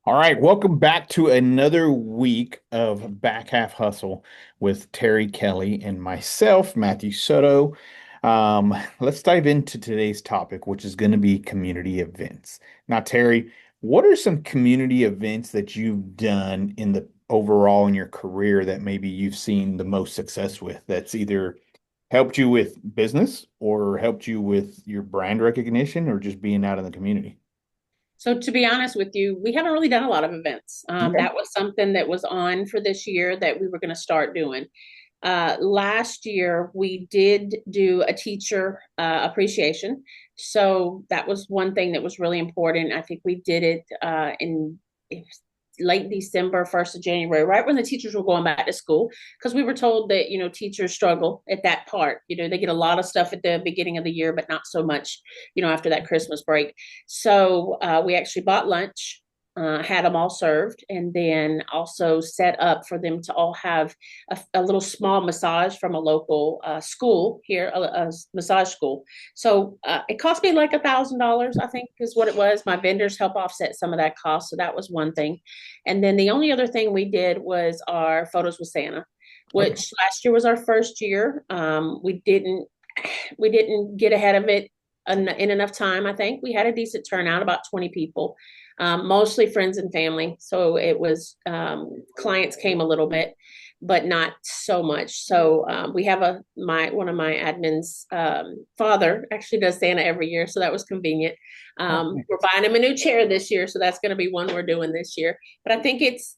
All right, welcome back to another week of Back Half Hustle with Terry Kelley and myself, Matthew Soto. Let's dive into today's topic, which is going to be community events. Now, Terry, what are some community events that you've done in the overall in your career that maybe you've seen the most success with that's either helped you with business or helped you with your brand recognition or just being out in the community? So to be honest with you, we haven't really done a lot of events. Okay. That was something that was on for this year that we were going to start doing. Last year, we did do a teacher appreciation. So that was one thing that was really important. I think we did it in late December, 1st of January, right when the teachers were going back to school, because we were told that, teachers struggle at that part. They get a lot of stuff at the beginning of the year, but not so much, after that Christmas break. So we actually bought lunch, had them all served, and then also set up for them to all have a little small massage from a local school here, a massage school. So it cost me like $1,000, I think, is what it was. My vendors help offset some of that cost, so that was one thing. And then the only other thing we did was our photos with Santa, Okay. which last year was our first year. We didn't get ahead of it in enough time. I think we had a decent turnout, about 20 people, mostly friends and family. So it was clients came a little bit, but not so much. So we have one of my admins father actually does Santa every year, so that was convenient. We're buying him a new chair this year, so that's going to be one we're doing this year. But I think it's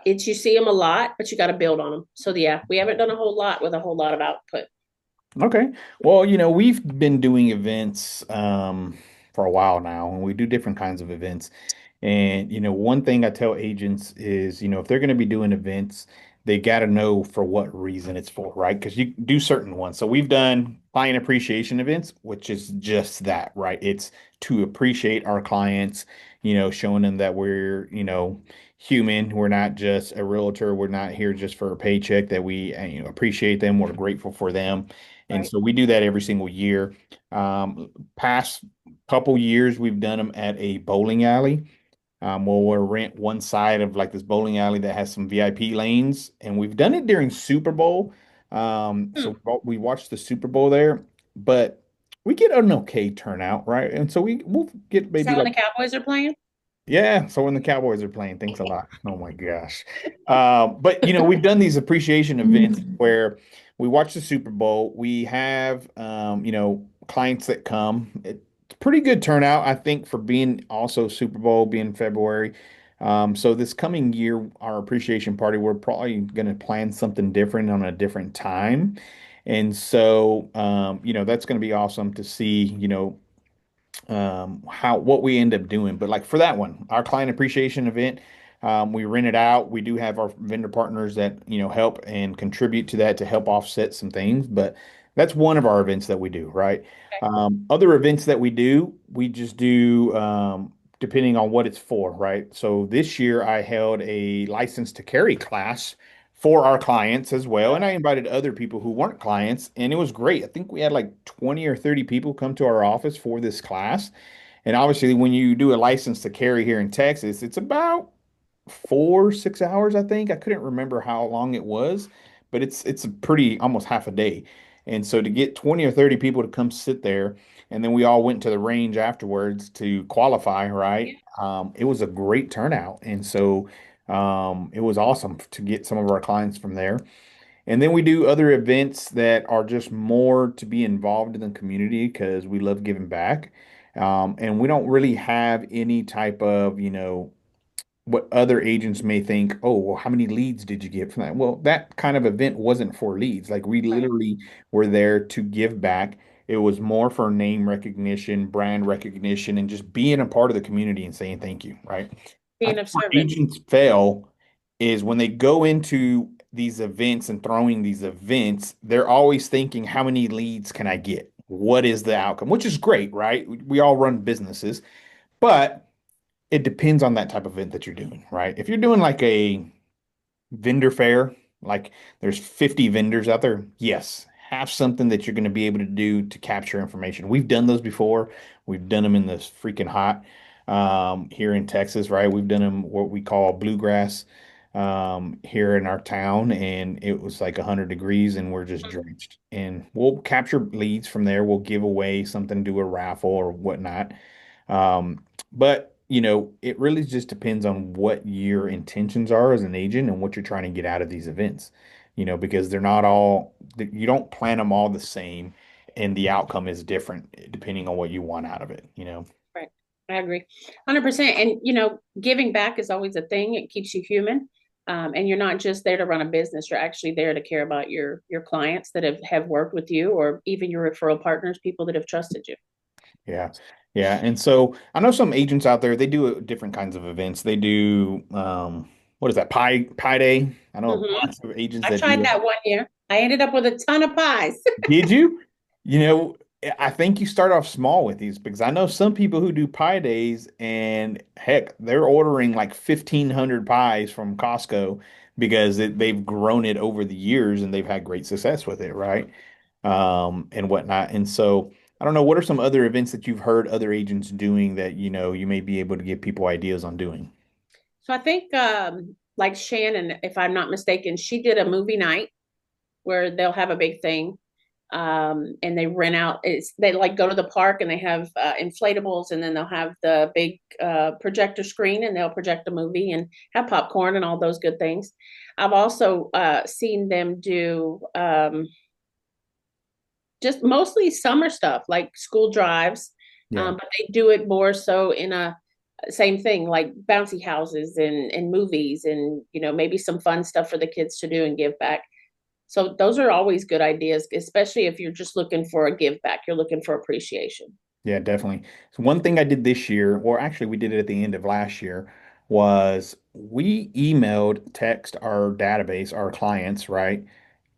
you see them a lot, but you got to build on them. So yeah, we haven't done a whole lot with a whole lot of output. Okay. Well, we've been doing events for a while now, and we do different kinds of events. And, one thing I tell agents is, if they're going to be doing events, they got to know for what reason it's for, right? Because you do certain ones. So we've done client appreciation events, which is just that, right? It's to appreciate our clients, showing them that we're, human. We're not just a realtor. We're not here just for a paycheck, that we, appreciate them. We're grateful for them. And Right. so we do that every single year. Past couple years, we've done them at a bowling alley. We'll rent one side of like this bowling alley that has some VIP lanes, and we've done it during Super Bowl. Hmm. So we watched the Super Bowl there, but we get an okay turnout, right? And so we'll get Is maybe that when like, the Cowboys are playing? yeah. So when the Cowboys are playing, thanks a lot. Oh my gosh. But we've done these appreciation events where we watch the Super Bowl. We have clients that come. It's pretty good turnout, I think, for being also Super Bowl being February. So this coming year, our appreciation party, we're probably going to plan something different on a different time. And so, that's going to be awesome to see, how what we end up doing. But like for that one, our client appreciation event, we rent it out. We do have our vendor partners that help and contribute to that to help offset some things. But that's one of our events that we do, right? Other events that we do, we just do depending on what it's for, right? So this year I held a license to carry class for our clients as well. And I invited other people who weren't clients, and it was great. I think we had like 20 or 30 people come to our office for this class. And obviously, when you do a license to carry here in Texas, it's about 4, 6 hours, I think. I couldn't remember how long it was, but it's a pretty almost half a day. And so to get 20 or 30 people to come sit there, and then we all went to the range afterwards to qualify, right? It was a great turnout. And so it was awesome to get some of our clients from there. And then we do other events that are just more to be involved in the community because we love giving back. And we don't really have any type of, what other agents may think, oh, well, how many leads did you get from that? Well, that kind of event wasn't for leads. Like we Right. literally were there to give back. It was more for name recognition, brand recognition, and just being a part of the community and saying thank you, right? I Being think of where service. agents fail is when they go into these events and throwing these events, they're always thinking, how many leads can I get? What is the outcome? Which is great, right? We all run businesses, but it depends on that type of event that you're doing, right? If you're doing like a vendor fair, like there's 50 vendors out there, yes, have something that you're going to be able to do to capture information. We've done those before. We've done them in this freaking hot. here in Texas, right? We've done them what we call bluegrass here in our town, and it was like 100 degrees, and we're just drenched. And we'll capture leads from there. We'll give away something, do a raffle or whatnot. But it really just depends on what your intentions are as an agent and what you're trying to get out of these events. Because they're not all, you don't plan them all the same, and the outcome is different depending on what you want out of it. Right. I agree. 100%. And, giving back is always a thing. It keeps you human. And you're not just there to run a business. You're actually there to care about your clients that have worked with you, or even your referral partners, people that have trusted you. Yeah. Yeah. And so I know some agents out there, they do different kinds of events. They do, what is that? Pie day. I know Hmm. lots of agents I that do tried that. that one year. I ended up with a ton of pies. Did you? You know, I think you start off small with these because I know some people who do pie days and heck, they're ordering like 1,500 pies from Costco because they've grown it over the years and they've had great success with it, right? And whatnot. And so I don't know, what are some other events that you've heard other agents doing that you may be able to give people ideas on doing? So I think, like Shannon, if I'm not mistaken, she did a movie night where they'll have a big thing, and they rent out. They like go to the park and they have inflatables, and then they'll have the big projector screen, and they'll project a movie and have popcorn and all those good things. I've also seen them do just mostly summer stuff like school drives, Yeah. but they do it more so in a same thing like bouncy houses and movies, and maybe some fun stuff for the kids to do and give back. So those are always good ideas, especially if you're just looking for a give back, you're looking for appreciation. Yeah, definitely. So one thing I did this year, or actually we did it at the end of last year, was we emailed, text our database, our clients, right?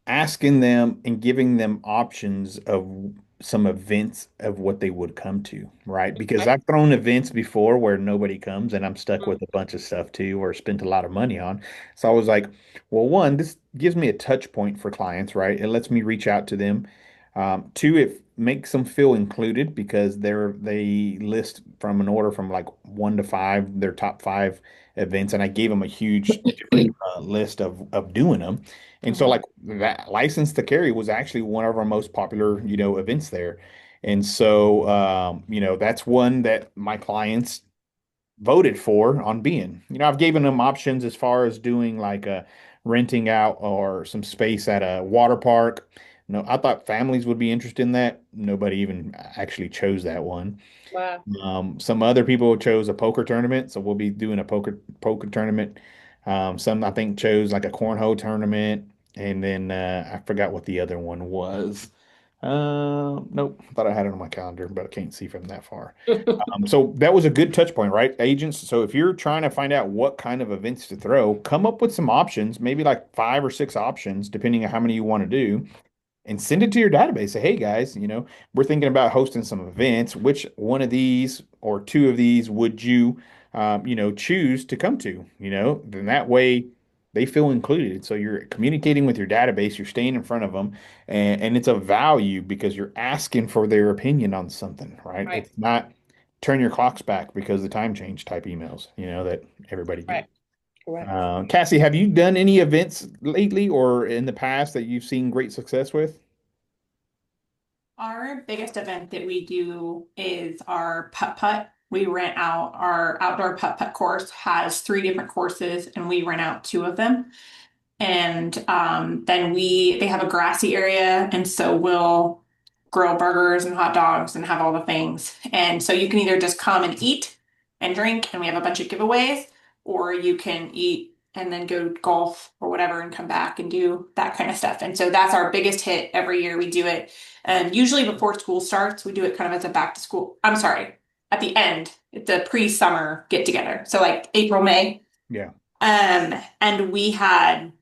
Asking them and giving them options of some events of what they would come to, right? Because Okay. I've thrown events before where nobody comes and I'm stuck with a bunch of stuff too, or spent a lot of money on. So I was like, well, one, this gives me a touch point for clients, right? It lets me reach out to them. Two, it makes them feel included because they list from an order from like 1 to 5, their top 5 events, and I gave them a huge different list of doing them. And so Mhm. like that license to carry was actually one of our most popular, events there. And so that's one that my clients voted for on being. I've given them options as far as doing like a renting out or some space at a water park. No, I thought families would be interested in that. Nobody even actually chose that one. Wow. Some other people chose a poker tournament, so we'll be doing a poker tournament. Some I think chose like a cornhole tournament, and then I forgot what the other one was. Nope, thought I had it on my calendar, but I can't see from that far. So that was a good touch point, right? Agents. So if you're trying to find out what kind of events to throw, come up with some options, maybe like 5 or 6 options, depending on how many you want to do, and send it to your database. Say, hey guys, we're thinking about hosting some events. Which one of these or 2 of these would you, choose to come to? Then that way they feel included. So you're communicating with your database, you're staying in front of them, and it's a value because you're asking for their opinion on something, right? Right. It's not turn your clocks back because the time change type emails, that everybody Right. gets. Correct. Cassie, have you done any events lately or in the past that you've seen great success with? Our biggest event that we do is our putt putt. We rent out our outdoor putt putt course has 3 different courses and we rent out 2 of them. And then they have a grassy area, and so we'll grill burgers and hot dogs and have all the things. And so you can either just come and eat and drink, and we have a bunch of giveaways, or you can eat and then go golf or whatever and come back and do that kind of stuff. And so that's our biggest hit every year. We do it, and usually before school starts, we do it kind of as a back to school. I'm sorry, at the end. It's a pre-summer get together. So like April, May. Yeah. And we had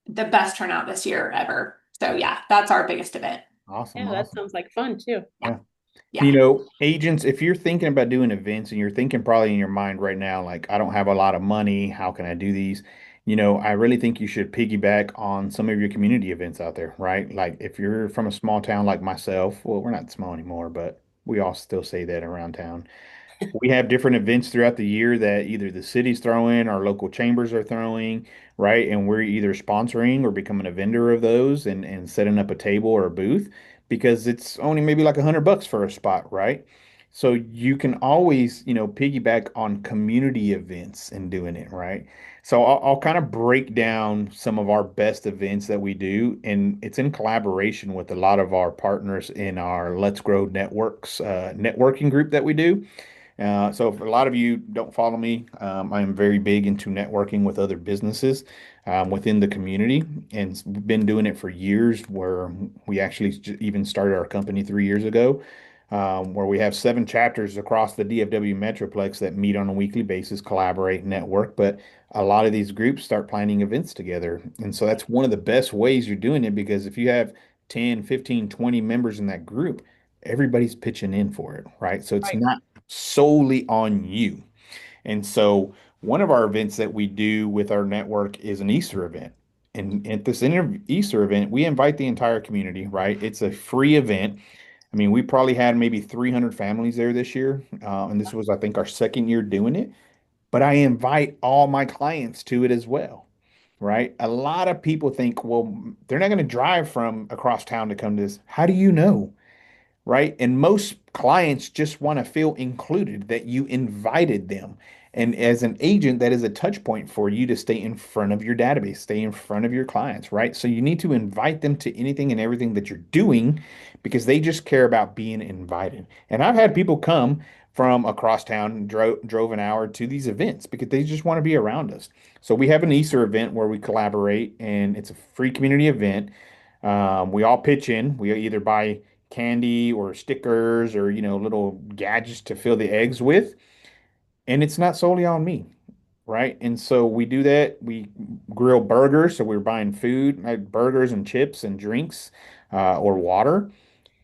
the best turnout this year ever. So yeah, that's our biggest event. Awesome, Yeah, that awesome. sounds like fun too. Yeah. Yeah. Yeah. Agents, if you're thinking about doing events and you're thinking probably in your mind right now, like, I don't have a lot of money, how can I do these? I really think you should piggyback on some of your community events out there, right? Like if you're from a small town like myself, well, we're not small anymore, but we all still say that around town. We have different events throughout the year that either the city's throwing, our local chambers are throwing, right? And we're either sponsoring or becoming a vendor of those and setting up a table or a booth because it's only maybe like $100 for a spot, right? So you can always, piggyback on community events and doing it, right? So I'll kind of break down some of our best events that we do, and it's in collaboration with a lot of our partners in our Let's Grow Networks networking group that we do. So if a lot of you don't follow me, I am very big into networking with other businesses within the community, and we've been doing it for years. Where we actually even started our company 3 years ago, where we have 7 chapters across the DFW Metroplex that meet on a weekly basis, collaborate, network. But a lot of these groups start planning events together, and so that's one of the best ways you're doing it because if you have 10, 15, 20 members in that group, everybody's pitching in for it, right? So it's Right. not solely on you. And so one of our events that we do with our network is an Easter event. And at this Easter event, we invite the entire community, right? It's a free event. I mean, we probably had maybe 300 families there this year. And this was, I think, our second year doing it. But I invite all my clients to it as well, right? A lot of people think, well, they're not going to drive from across town to come to this. How do you know? Right? And most clients just want to feel included, that you invited them. And as an agent, that is a touch point for you to stay in front of your database, stay in front of your clients, right? So you need to invite them to anything and everything that you're doing because they just care about being invited. And I've had people come from across town and drove an hour to these events because they just want to be around us. So we have an Easter event where we collaborate and it's a free community event. We all pitch in. We either buy candy or stickers or little gadgets to fill the eggs with, and it's not solely on me, right? And so we do that. We grill burgers, so we're buying food, like burgers and chips and drinks, or water,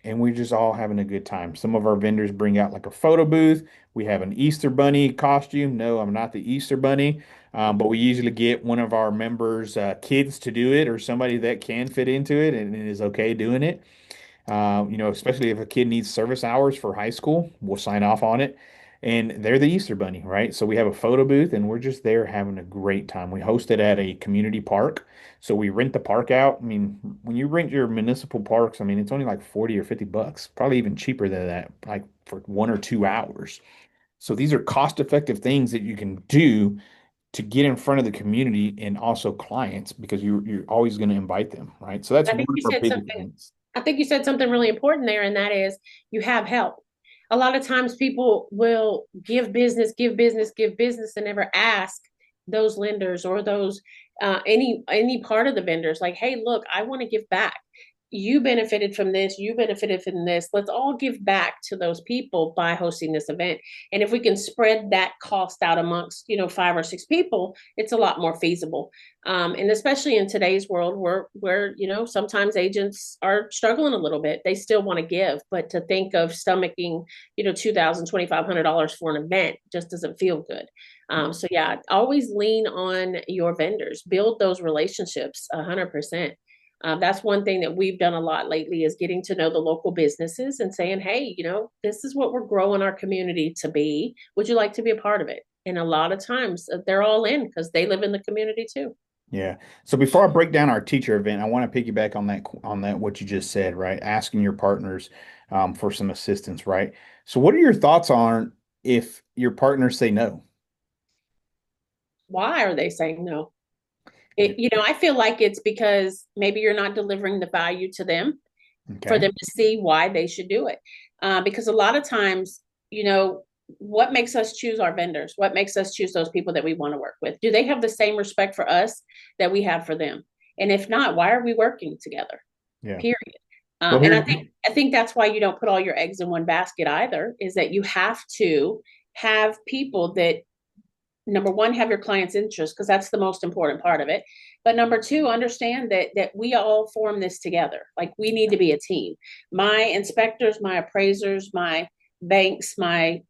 and we're just all having a good time. Some of our vendors bring out like a photo booth. We have an Easter bunny costume. No, I'm not the Easter bunny. But we usually get one of our members' kids to do it or somebody that can fit into it and is okay doing it. Especially if a kid needs service hours for high school, we'll sign off on it. And they're the Easter Bunny, right? So we have a photo booth and we're just there having a great time. We host it at a community park. So we rent the park out. I mean, when you rent your municipal parks, I mean, it's only like 40 or $50, probably even cheaper than that, like for 1 or 2 hours. So these are cost-effective things that you can do to get in front of the community and also clients because you're always going to invite them, right? So that's I one think of you our said big something. events. I think you said something really important there, and that is you have help. A lot of times people will give business, give business, give business, and never ask those lenders or those any part of the vendors, like, hey, look, I want to give back. You benefited from this, you benefited from this. Let's all give back to those people by hosting this event. And if we can spread that cost out amongst, 5 or 6 people, it's a lot more feasible. And especially in today's world where sometimes agents are struggling a little bit, they still want to give, but to think of stomaching $2,000, $2,500 for an event just doesn't feel good. So yeah, always lean on your vendors, build those relationships 100%. That's one thing that we've done a lot lately is getting to know the local businesses and saying, hey, this is what we're growing our community to be. Would you like to be a part of it? And a lot of times they're all in because they live in the community too. Yeah. So before I break down our teacher event, I want to piggyback on that what you just said, right? Asking your partners for some assistance, right? So what are your thoughts on if your partners say no? Why are they saying no? Yeah. I feel like it's because maybe you're not delivering the value to them for Okay. them to see why they should do it. Because a lot of times, what makes us choose our vendors? What makes us choose those people that we want to work with? Do they have the same respect for us that we have for them? And if not, why are we working together? Yeah. Period. Well, And here's I think that's why you don't put all your eggs in one basket either, is that you have to have people that number one, have your client's interest because that's the most important part of it. But number two, understand that we all form this together. Like we need to be a team. My inspectors, my appraisers, my banks, my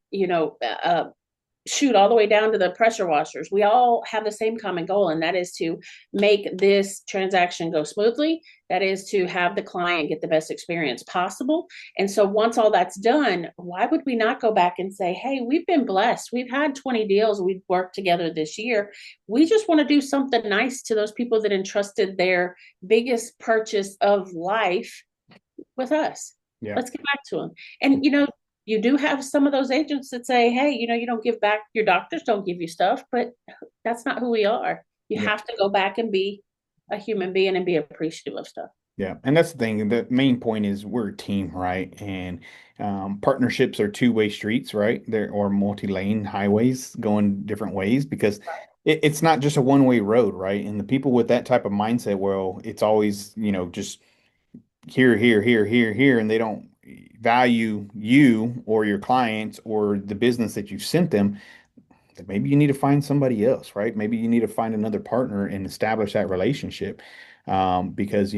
shoot all the way down to the pressure washers. We all have the same common goal, and that is to make this transaction go smoothly. That is to have the client get the best experience possible. And so once all that's done, why would we not go back and say, hey, we've been blessed. We've had 20 deals. We've worked together this year. We just want to do something nice to those people that entrusted their biggest purchase of life with us. Yeah. Let's get back to them. And, you know, you do have some of those agents that say, hey, you know, you don't give back, your doctors don't give you stuff, but that's not who we are. You Yeah. have to go back and be a human being and be appreciative of stuff. Yeah, and that's the thing. The main point is we're a team, right? And partnerships are two-way streets, right? They're or multi-lane highways going different ways because it's not just a one-way road, right? And the people with that type of mindset, well, it's always, just here, here, here, here, here, and they don't value you or your clients or the business that you've sent them, that maybe you need to find somebody else, right? Maybe you need to find another partner and establish that relationship. Because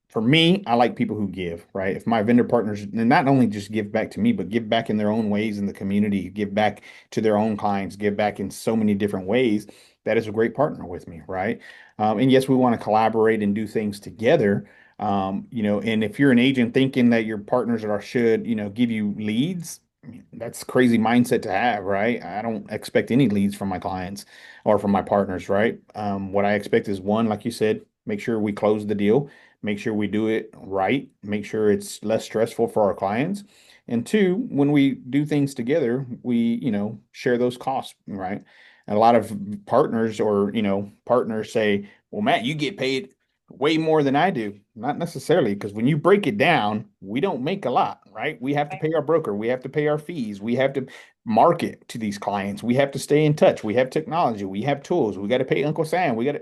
for me, I like people who give, right? If my vendor partners, and not only just give back to me, but give back in their own ways in the community, give back to their own clients, give back in so many different ways, that is a great partner with me, right? And yes, we want to collaborate and do things together. And if you're an agent thinking that your partners are should, give you leads, I mean, that's a crazy mindset to have, right? I don't expect any leads from my clients or from my partners, right? What I expect is one, like you said, make sure we close the deal, make sure we do it right, make sure it's less stressful for our clients. And two, when we do things together, we, share those costs, right? And a lot of partners or, partners say, well, Matt, you get paid way more than I do. Not necessarily, because when you break it down, we don't make a lot, right? We have to pay our broker, we have to pay our fees, we have to market to these clients, we have to stay in touch, we have technology, we have tools, we got to pay Uncle Sam, we got to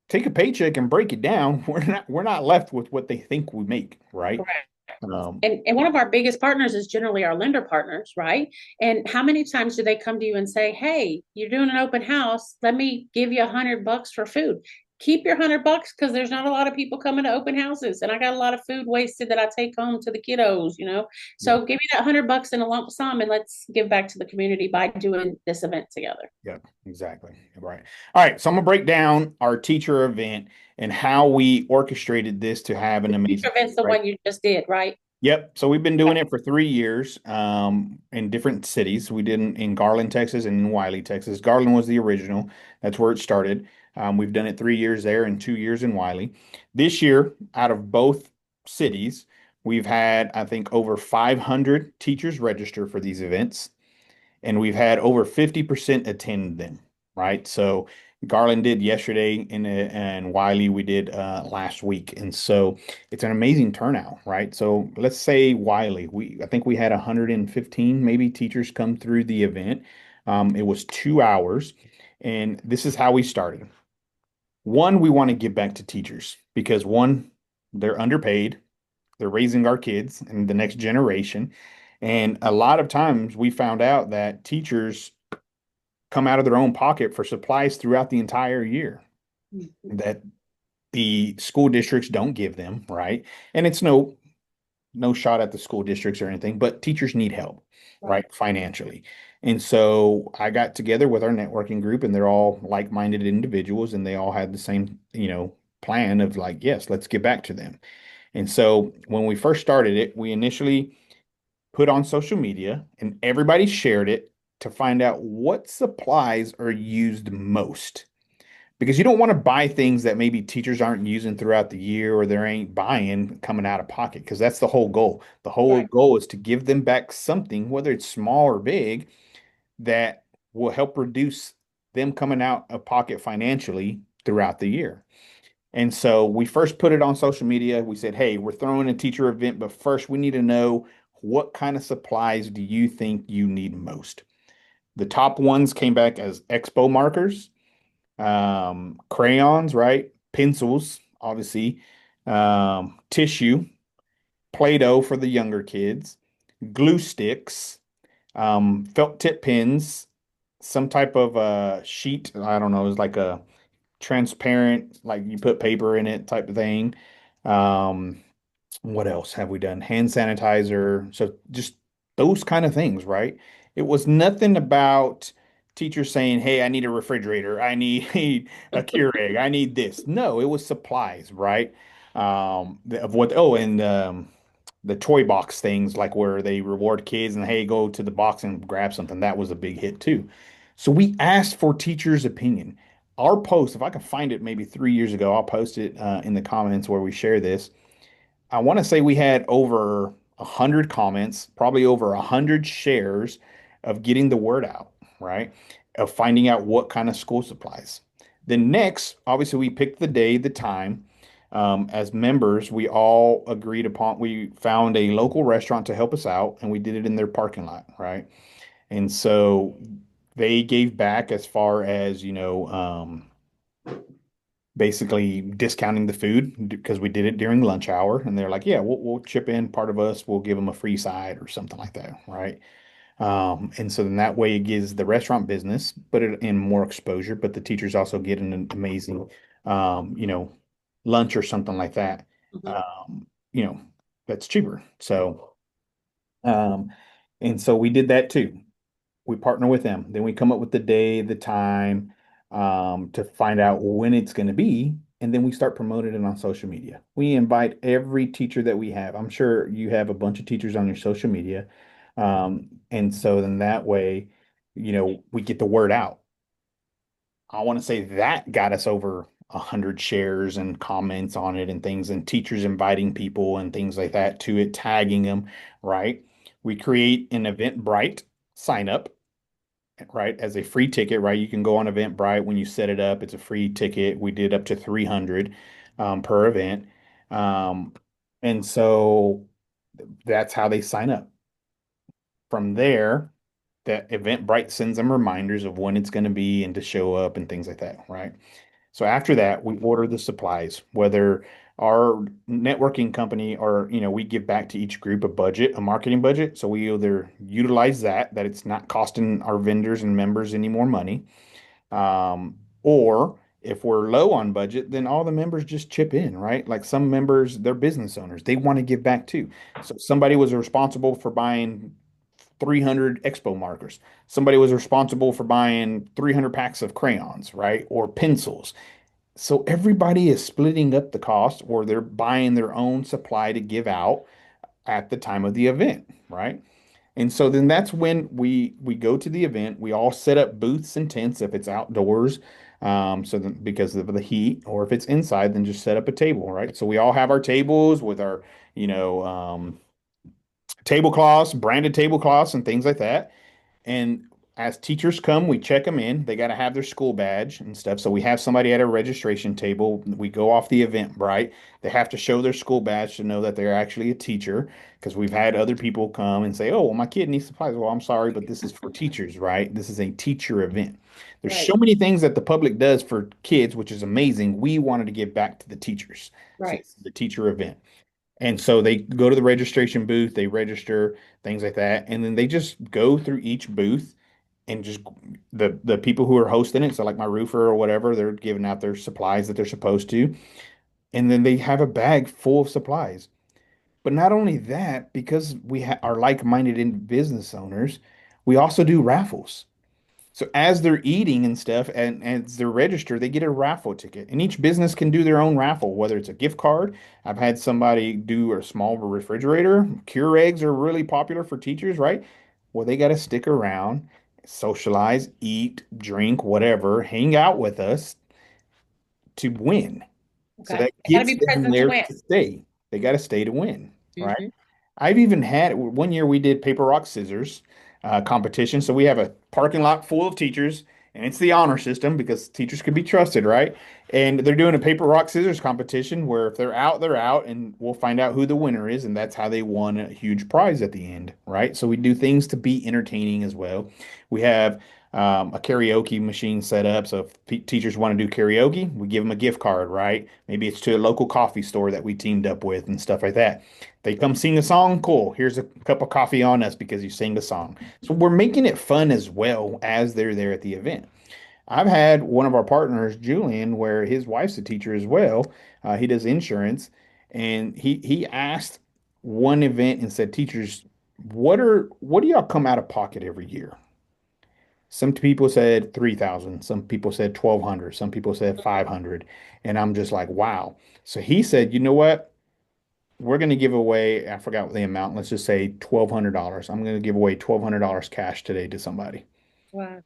take a paycheck and break it down. We're not left with what they think we make, right? Correct. Um, And one of our biggest partners is generally our lender partners, right? And how many times do they come to you and say, hey, you're doing an open house, let me give you $100 for food. Keep your $100 because there's not a lot of people coming to open houses, and I got a lot of food wasted that I take home to the kiddos, you know. yeah. So give me that $100 in a lump sum, and let's give back to the community by doing this event together. Yeah, exactly. Right. All right. So I'm gonna break down our teacher event and how we orchestrated this to have an Future amazing, event's the right? one you just did, right? Yep. So we've been doing it for 3 years in different cities. We did in Garland, Texas, and in Wylie, Texas. Garland was the original. That's where it started. We've done it 3 years there and 2 years in Wylie. This year, out of both cities, we've had, I think, over 500 teachers register for these events, and we've had over 50% attend them, right? So Garland did yesterday and Wylie we did last week. And so it's an amazing turnout, right? So let's say Wylie, I think we had 115 maybe teachers come through the event. It was 2 hours, and this is how we started. One, we want to give back to teachers because one, they're underpaid, they're raising our kids and the next generation. And a lot of times we found out that teachers come out of their own pocket for supplies throughout the entire year that the school districts don't give them, right? And it's no shot at the school districts or anything, but teachers need help, Right. right? Financially. And so I got together with our networking group, and they're all like-minded individuals, and they all had the same, plan of like, yes, let's get back to them. And so when we first started it, we initially put on social media and everybody shared it to find out what supplies are used most. Because you don't want to buy things that maybe teachers aren't using throughout the year or they ain't buying coming out of pocket, because that's the whole goal. The whole Right. goal is to give them back something, whether it's small or big, that will help reduce them coming out of pocket financially throughout the year. And so we first put it on social media. We said, hey, we're throwing a teacher event, but first we need to know what kind of supplies do you think you need most? The top ones came back as expo markers, crayons, right? Pencils, obviously, tissue, Play-Doh for the younger kids, glue sticks, felt tip pens, some type of sheet. I don't know, it's like a transparent, like you put paper in it type of thing. Um, what else have we done? Hand sanitizer. So just those kind of things, right? It was nothing about teachers saying, "Hey, I need a refrigerator. I need a Keurig. I need this." No, it was supplies, right? Of what? Oh, and the toy box things, like where they reward kids and hey, go to the box and grab something. That was a big hit too. So we asked for teachers' opinion. Our post, if I can find it, maybe 3 years ago, I'll post it in the comments where we share this. I want to say we had over 100 comments, probably over 100 shares of getting the word out, right? Of finding out what kind of school supplies. Then next, obviously, we picked the day, the time. As members, we all agreed upon, we found a local restaurant to help us out, and we did it in their parking lot, right? And so they gave back as far as, basically discounting the food because we did it during lunch hour. And they're like, yeah, we'll chip in part of us. We'll give them a free side or something like that. Right. And so then that way it gives the restaurant business, but it in more exposure, but the teachers also get an amazing, you know, lunch or something like that. Mhm. Um, you know, that's cheaper. So, um, and so we did that too. We partner with them. Then we come up with the day, the time, to find out when it's going to be. And then we start promoting it on social media. We invite every teacher that we have. I'm sure you have a bunch of teachers on your social media. And so then that way, we get the word out. I want to say that got us over 100 shares and comments on it and things, and teachers inviting people and things like that to it, tagging them, right? We create an Eventbrite sign up, right, as a free ticket, right? You can go on Eventbrite when you set it up. It's a free ticket. We did up to 300 per event. Um, and so that's how they sign up. From there, that Eventbrite sends them reminders of when it's going to be and to show up and things like that, right? So after that, we order the supplies, whether our networking company or, we give back to each group a budget, a marketing budget. So we either utilize that it's not costing our vendors and members any more money. Or if we're low on budget, then all the members just chip in, right? Like some members, they're business owners. They want to give back too. So somebody was responsible for buying 300 expo markers. Somebody was responsible for buying 300 packs of crayons, right? Or pencils. So everybody is splitting up the cost or they're buying their own supply to give out at the time of the event, right? And so then that's when we go to the event. We all set up booths and tents if it's outdoors, so then because of the heat, or if it's inside, then just set up a table, right? So we all have our tables with our, you know, tablecloths, branded tablecloths, and things like that. And as teachers come, we check them in. They got to have their school badge and stuff. So we have somebody at a registration table. We go off the Eventbrite. They have to show their school badge to know that they're actually a teacher. Because we've had other people come and say, "Oh, well, my kid needs supplies." Well, I'm sorry, but this is for teachers, right? This is a teacher event. There's so Right, many things that the public does for kids, which is amazing. We wanted to give back to the teachers. So right. this is the teacher event. And so they go to the registration booth, they register, things like that, and then they just go through each booth and just the people who are hosting it, so like my roofer or whatever, they're giving out their supplies that they're supposed to, and then they have a bag full of supplies. But not only that, because we are like-minded in business owners, we also do raffles. So as they're eating and stuff, and as they're registered, they get a raffle ticket. And each business can do their own raffle, whether it's a gift card. I've had somebody do a small refrigerator. Keurigs are really popular for teachers, right? Well, they got to stick around, socialize, eat, drink, whatever, hang out with us to win. So Okay. that I gotta gets be them present to there win. to stay. They got to stay to win, right? Hmm. I've even had one year we did paper, rock, scissors competition. So we have a parking lot full of teachers, and it's the honor system because teachers can be trusted, right? And they're doing a paper, rock, scissors competition where if they're out, they're out, and we'll find out who the winner is, and that's how they won a huge prize at the end, right? So we do things to be entertaining as well. We have a karaoke machine set up. So if teachers want to do karaoke, we give them a gift card, right? Maybe it's to a local coffee store that we teamed up with and stuff like that. They come sing a song, cool. Here's a cup of coffee on us because you sing the song. So we're making it fun as well as they're there at the event. I've had one of our partners, Julian, where his wife's a teacher as well. He does insurance, and he asked one event and said, "Teachers, what do y'all come out of pocket every year? Some people said 3,000, some people said 1,200, some people said 500, and I'm just like, wow. So he said, you know what? We're going to give away, I forgot the amount, let's just say $1,200. I'm going to give away $1,200 cash today to somebody. Wow.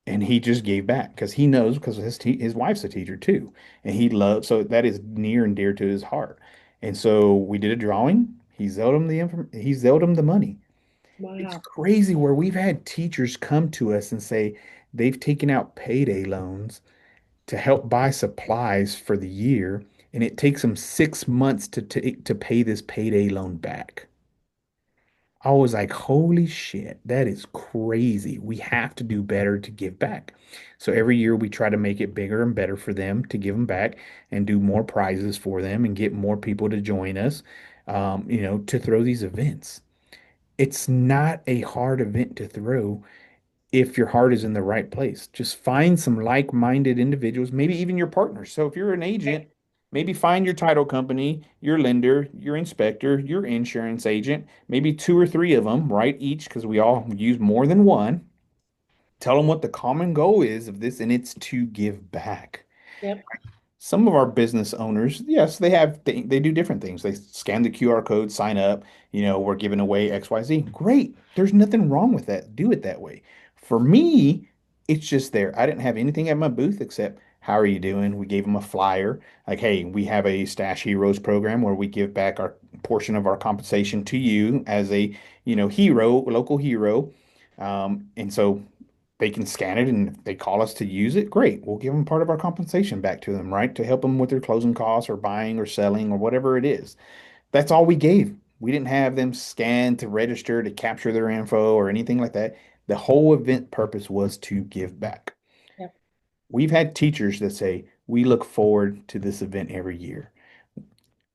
And he just gave back because he knows because his wife's a teacher too, and he loves so that is near and dear to his heart. And so we did a drawing. He zelled him the money. It's Wow. crazy where we've had teachers come to us and say they've taken out payday loans to help buy supplies for the year, and it takes them 6 months to pay this payday loan back. I was like, holy shit, that is crazy. We have to do better to give back. So every year we try to make it bigger and better for them to give them back and do more prizes for them and get more people to join us, to throw these events. It's not a hard event to throw if your heart is in the right place. Just find some like-minded individuals, maybe even your partners. So if you're an agent, maybe find your title company, your lender, your inspector, your insurance agent, maybe two or three of them, right? Each, because we all use more than one. Tell them what the common goal is of this, and it's to give back. Yep. Some of our business owners, yes, they do different things. They scan the QR code, sign up, we're giving away XYZ. Great. There's nothing wrong with that. Do it that way. For me, it's just there. I didn't have anything at my booth except how are you doing? We gave them a flyer. Like, hey, we have a Stash Heroes program where we give back our portion of our compensation to you as a, local hero. And so they can scan it and if they call us to use it, great. We'll give them part of our compensation back to them, right? To help them with their closing costs or buying or selling or whatever it is. That's all we gave. We didn't have them scan to register to capture their info or anything like that. The whole event purpose was to give back. Yep. We've had teachers that say, we look forward to this event every year.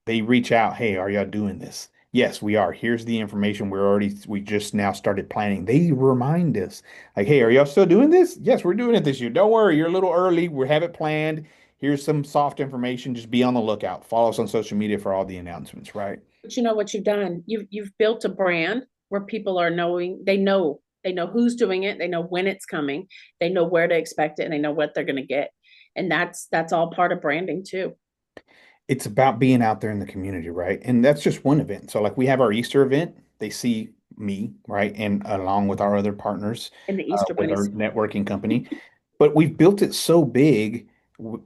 They reach out, hey, are y'all doing this? Yes, we are. Here's the information. We just now started planning. They remind us, like, hey, are y'all still doing this? Yes, we're doing it this year. Don't worry, you're a little early. We have it planned. Here's some soft information. Just be on the lookout. Follow us on social media for all the announcements, right? But you know what you've done? You've built a brand where people are knowing, they know who's doing it, they know when it's coming, they know where to expect it, and they know what they're gonna get. And that's all part of branding too. It's about being out there in the community, right? And that's just one event. So, like, we have our Easter event. They see me, right? And along with our other partners, And the Easter with our bunnies. networking company. But we've built it so big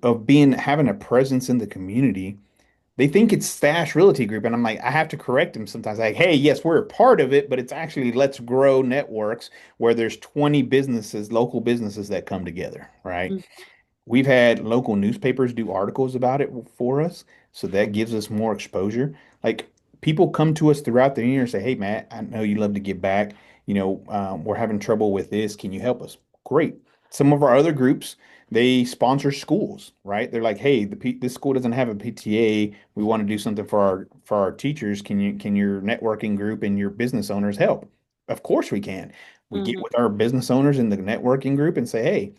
of having a presence in the community. They think it's Stash Realty Group, and I'm like, I have to correct them sometimes. Like, hey, yes, we're a part of it, but it's actually Let's Grow Networks, where there's 20 businesses, local businesses that come together, right? Mm. We've had local newspapers do articles about it for us, so that gives us more exposure. Like people come to us throughout the year and say, "Hey, Matt, I know you love to give back. We're having trouble with this. Can you help us?" Great. Some of our other groups, they sponsor schools, right? They're like, "Hey, this school doesn't have a PTA. We want to do something for our teachers. Can your networking group and your business owners help?" Of course we can. We get Mhm. with our business owners in the networking group and say, "Hey,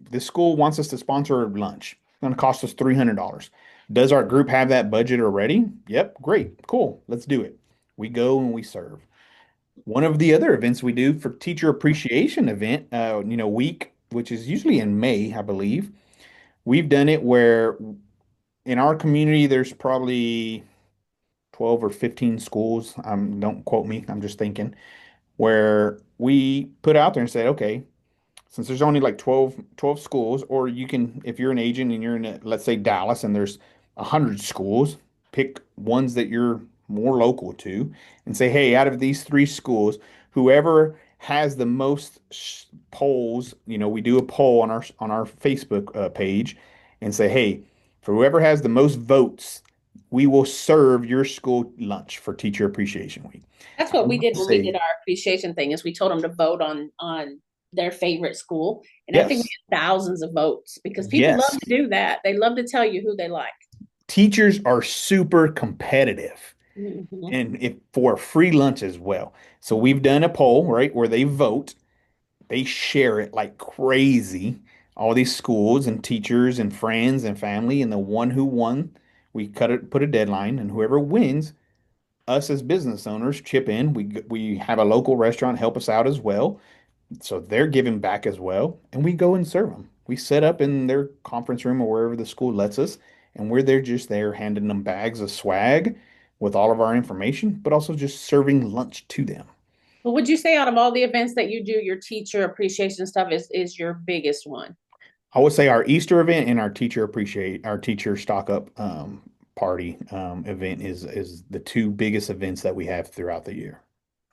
this school wants us to sponsor lunch. It's going to cost us $300. Does our group have that budget already? Yep, great, cool, let's do it." We go and we serve. One of the other events we do for teacher appreciation event, week, which is usually in May, I believe. We've done it where in our community there's probably 12 or 15 schools. Don't quote me. I'm just thinking where we put out there and said, okay, since there's only like twelve schools, or you can, if you're an agent and you're in, let's say Dallas, and there's 100 schools, pick ones that you're more local to and say, hey, out of these three schools, whoever has the most polls, we do a poll on our Facebook page and say, hey, for whoever has the most votes, we will serve your school lunch for Teacher Appreciation Week. That's I what we want did to when we did say our appreciation thing is we told them to vote on their favorite school. And I think yes, we had thousands of votes because people love yes. to do that. They love to tell you who they like. Teachers are super competitive Mhm. and if for free lunch as well. So we've done a poll, right, where they vote, they share it like crazy. All these schools and teachers and friends and family, and the one who won, we put a deadline, and whoever wins us as business owners chip in. We have a local restaurant help us out as well. So they're giving back as well, and we go and serve them. We set up in their conference room or wherever the school lets us, and we're there just there handing them bags of swag with all of our information, but also just serving lunch to them. But would you say out of all the events that you do, your teacher appreciation stuff is your biggest one? I would say our Easter event and our teacher stock up party event is the two biggest events that we have throughout the year.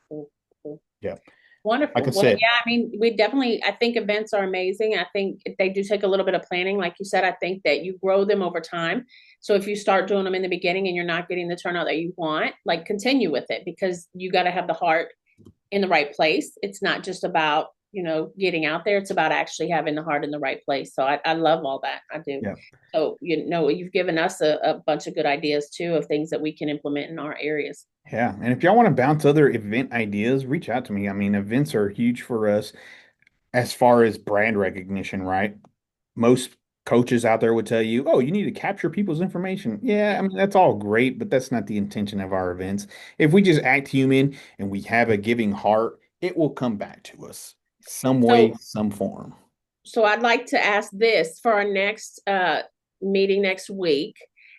Cool, cool. Yeah. Like I Wonderful. Well, said, yeah, I mean, we definitely, I think events are amazing. I think they do take a little bit of planning. Like you said, I think that you grow them over time. So if you start doing them in the beginning and you're not getting the turnout that you want, like continue with it because you got to have the heart in the right place. It's not just about, getting out there. It's about actually having the heart in the right place. So I love all that. I do. yeah. So, you've given us a bunch of good ideas too of things that we can implement in our areas. Yeah. And if y'all want to bounce other event ideas, reach out to me. I mean, events are huge for us as far as brand recognition, right? Most coaches out there would tell you, oh, you need to capture people's information. Yeah, I mean, that's all great, but that's not the intention of our events. If we just act human and we have a giving heart, it will come back to us some way, So some form. So I'd like to ask this for our next meeting next week.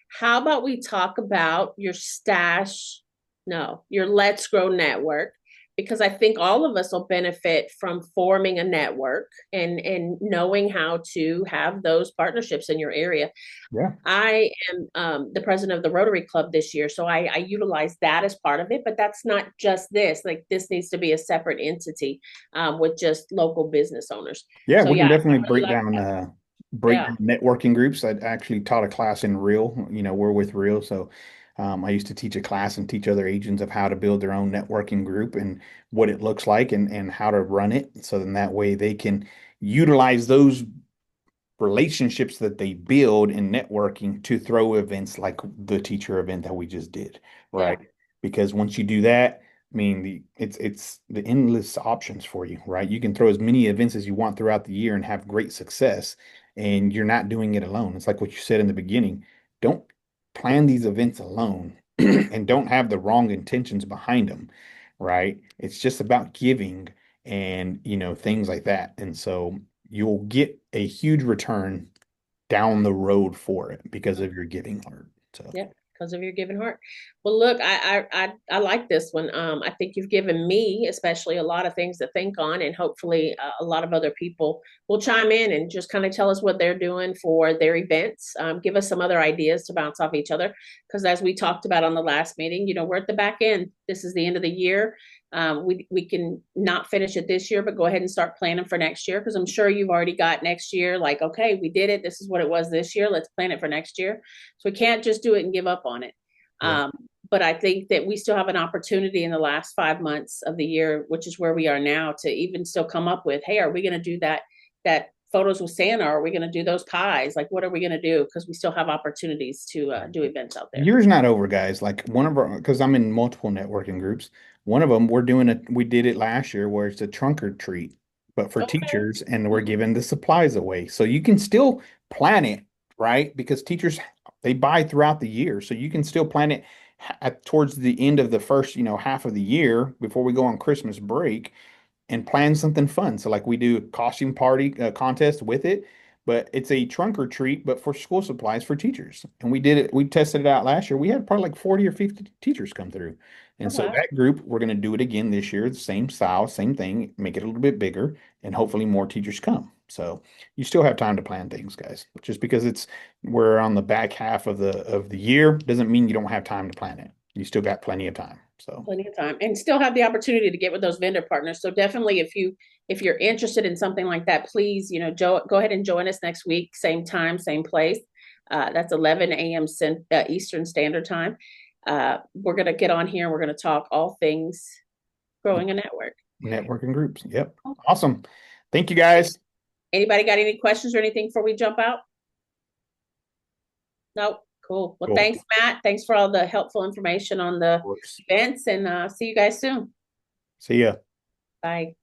How about we talk about your stash? No, your Let's Grow network, because I think all of us will benefit from forming a network and knowing how to have those partnerships in your area. Yeah. I am the president of the Rotary Club this year, so I utilize that as part of it. But that's not just this. Like this needs to be a separate entity with just local business owners. Yeah, So we can yeah, I definitely really like that. break Yeah, down networking groups. I actually taught a class in Real, we're with Real. So I used to teach a class and teach other agents of how to build their own networking group and what it looks like and how to run it. So then that way they can utilize those relationships that they build in networking to throw events like the teacher event that we just did, right? yeah, Because once you do that, I mean, it's the endless options for you, right? You can throw as many events as you want throughout the year and have great success, and you're not doing it alone. It's like what you said in the beginning. Don't plan these events alone and don't have the wrong intentions behind them, right? It's just about giving and, things like that. And so you'll get a huge return down the road for it because of your giving heart. So, yeah, because of your giving heart. Well, look, I like this one. I think you've given me, especially, a lot of things to think on, and hopefully, a lot of other people will chime in and just kind of tell us what they're doing for their events. Give us some other ideas to bounce off each other, because as we talked about on the last meeting, we're at the back end. This is the end of the year. We can not finish it this year, but go ahead and start planning for next year because I'm sure you've already got next year. Like, okay, we did it. This is what it was this year. Let's plan it for next year. So we can't just do it and give up on it. yeah. Um, but I think that we still have an opportunity in the last 5 months of the year, which is where we are now, to even still come up with, hey, are we going to do that photos with Santa? Or are we going to do those pies? Like, what are we going to do? Because we still have opportunities to do events out there. Year's not over, guys. Like one of our, because I'm in multiple networking groups. One of them, we did it last year where it's a trunk or treat, but for Okay. teachers, and we're giving the supplies away. So you can still plan it, right? Because teachers, they buy throughout the year. So you can still plan it towards the end of the first, half of the year before we go on Christmas break and plan something fun. So like we do a costume party contest with it, but it's a trunk or treat, but for school supplies for teachers. And we did it. We tested it out last year. We had probably like 40 or 50 teachers come through. And Oh, so wow. that group, we're going to do it again this year, the same style, same thing, make it a little bit bigger, and hopefully more teachers come. So you still have time to plan things, guys. Just because we're on the back half of the year doesn't mean you don't have time to plan it. You still got plenty of time. So Plenty of time and still have the opportunity to get with those vendor partners. So definitely if you're interested in something like that, please, go ahead and join us next week, same time, same place. That's 11 a.m. Eastern Standard Time. We're going to get on here. We're going to talk all things growing a network. networking groups. Yep. Awesome. Thank you guys. Anybody got any questions or anything before we jump out? Nope. Cool. Well, Cool. thanks, Matt. Thanks for all the helpful information on Of the course. events, and see you guys soon. See ya. Bye.